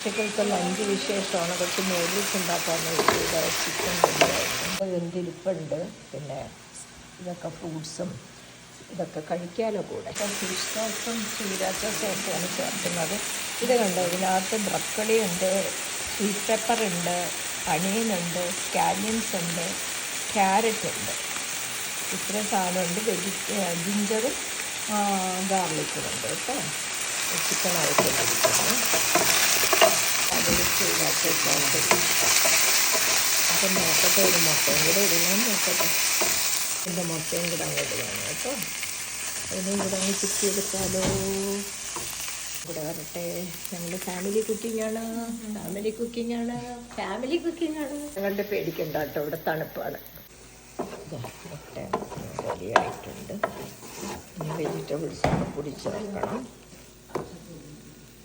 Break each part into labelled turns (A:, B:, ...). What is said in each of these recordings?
A: ഉച്ചക്കലത്തെ lunch വിശേഷമാണ്. കുറച്ച് noodles ഉണ്ടാക്കാമെന്ന് വെച്ചിട്ട് ചിക്കൻ റെഡിയായിരുന്നു. വെന്തിരിപ്പുണ്ട്. പിന്നെ ഇതൊക്കെ ഫ്രൂട്ട്സും ഇതൊക്കെ കഴിക്കാമല്ലോ കൂടെ. ഇപ്പം ഫിഷ് സോസും ചീര സോസൊക്കെയാണ് ചേർക്കുന്നത്. ഇത് കണ്ടോ, ഇതിനകത്ത് ബ്രക്കോളി ഉണ്ട്, സ്വീറ്റ് പെപ്പർ ഉണ്ട്, അണിയനുണ്ട്, സ്കാലിയൻസ് ഉണ്ട്, ക്യാരറ്റ് ഉണ്ട്. ഇത്രയും സാധനമുണ്ട്. ജിഞ്ചറും ഗാർലിക്കും ഉണ്ട് കേട്ടോ. ചിക്കൻ ആയിട്ടിരിക്കുന്നു. അതിൽ ചൂടാക്കി അപ്പം നോക്കട്ടെ, ഒരു മുട്ടയും കൂടെ ഇടണം. നോക്കട്ടെ, എൻ്റെ മുട്ടയും കൂടെ അങ്ങോട്ട് വേണം കേട്ടോ. അതിനും കൂടെ അങ്ങ് കുക്ക് ചെയ്തെടുത്താലോ. ഇവിടെ വരട്ടെ. ഞങ്ങൾ ഫാമിലി കുക്കിംഗ് ആണ്. ഞങ്ങളുടെ പേടിക്കണ്ട കേട്ടോ, ഇവിടെ തണുപ്പാണ്. മുട്ട റെഡി ആയിട്ടുണ്ട്. ഇനി വെജിറ്റബിൾസൊക്കെ പൊടി ചേർക്കണം.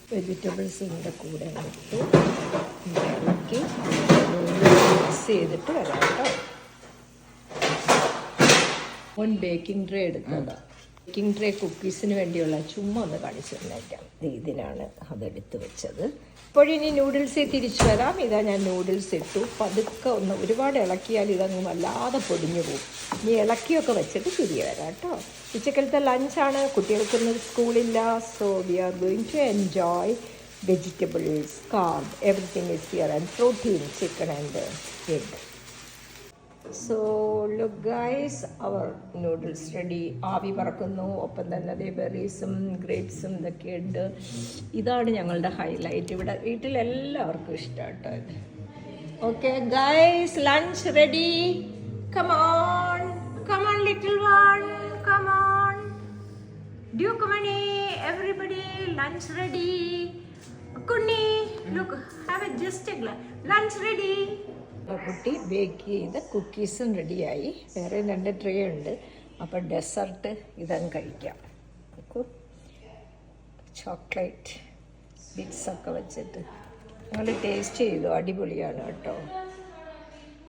A: വെജിറ്റബിൾസിൻ്റെ കൂടെ ഇട്ട് ഇളക്കി മിക്സ് ചെയ്തിട്ട് വരാം കേട്ടോ. ബേക്കിംഗ് ട്രേ എടുത്തതാണ്. ബേക്കിംഗ് ട്രേ കുക്കീസിന് വേണ്ടിയുള്ള ചുമ്മാ ഒന്ന് കാണിച്ചു തന്നേക്കാം. ഇതിനാണ് അതെടുത്ത് വെച്ചത്. ഇപ്പോഴിനി നൂഡിൽസിൽ തിരിച്ചു വരാം. ഇതാ ഞാൻ നൂഡിൽസ് ഇട്ടു. പതുക്കെ ഒന്ന് ഒരുപാട് ഇളക്കിയാൽ ഇതങ്ങ് വല്ലാതെ പൊടിഞ്ഞു പോകും. ഇനി ഇളക്കിയൊക്കെ വെച്ചിട്ട് തിരികെ വരാം കേട്ടോ. ഉച്ചക്കലത്തെ ലഞ്ചാണ്. കുട്ടികൾക്കൊന്നും സ്കൂളില്ല. So we are going to enjoy vegetables, carb, everything is here, and protein, chicken and egg. So look guys, our noodles ready. ആവി പറക്കുന്നു. ഒപ്പം തന്നെ അതേ ബെറീസും ഗ്രേപ്സും ഇതൊക്കെ ഉണ്ട്. ഇതാണ് ഞങ്ങളുടെ ഹൈലൈറ്റ്. ഇവിടെ വീട്ടിലെല്ലാവർക്കും ഇഷ്ടമാട്ടോ ഇത്. Okay guys, lunch ready. Come on little one, come on ഡ്യൂക്കുമണി, എവറിബഡി, ലഞ്ച് റെഡി. കുണ്ണി, look, have a just a glass. Lunch ready. കുട്ടി ബേക്ക് ചെയ്ത കുക്കീസും റെഡിയായി. വേറെ 2 ട്രേ ഉണ്ട്. അപ്പോൾ ഡെസേർട്ട് ഇതങ്ങ് കഴിക്കാം. ചോക്ലേറ്റ് ബിറ്റ്സൊക്കെ വെച്ചിട്ട് ഞങ്ങൾ ടേസ്റ്റ് ചെയ്തു. അടിപൊളിയാണ് കേട്ടോ.